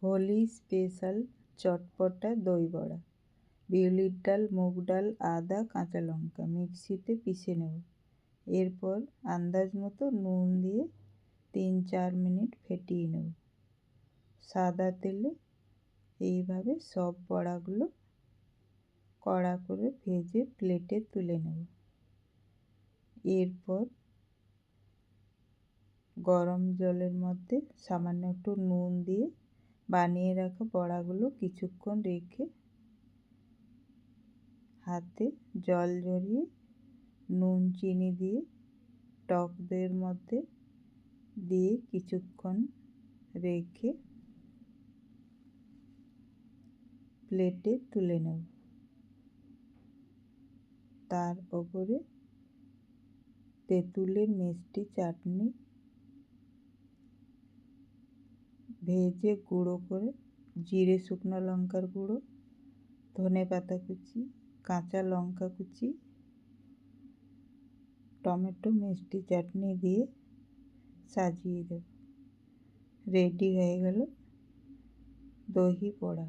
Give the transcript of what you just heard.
Holi special চটপটা দই বড়া। বিউলির ডাল, মুগ ডাল, আদা, কাঁচা লঙ্কা মিক্সিতে পিষে নেব। এরপর আন্দাজ মতো নুন দিয়ে 3-4 মিনিট ফেটিয়ে নেব। সাদা তেলে এইভাবে সব বড়াগুলো কড়া করে ভেজে প্লেটে তুলে নেব। এরপর গরম জলের মধ্যে সামান্য একটু নুন দিয়ে বানিয়ে রাখা বড়াগুলো কিছুক্ষণ রেখে হাতে জল ঝরিয়ে নুন চিনি দিয়ে টক দইয়ের মধ্যে দিয়ে কিছুক্ষণ রেখে প্লেটে তুলে নেব। তার ওপরে তেঁতুলের মিষ্টি চাটনি ভেজে গুঁড়ো করে জিরে, শুকনো লঙ্কার গুঁড়ো, ধনেপাতা কুচি, কাঁচা লঙ্কা কুচি, টমেটো মিষ্টি চাটনি দিয়ে সাজিয়ে দেব। রেডি হয়ে গেল দহি বড়া।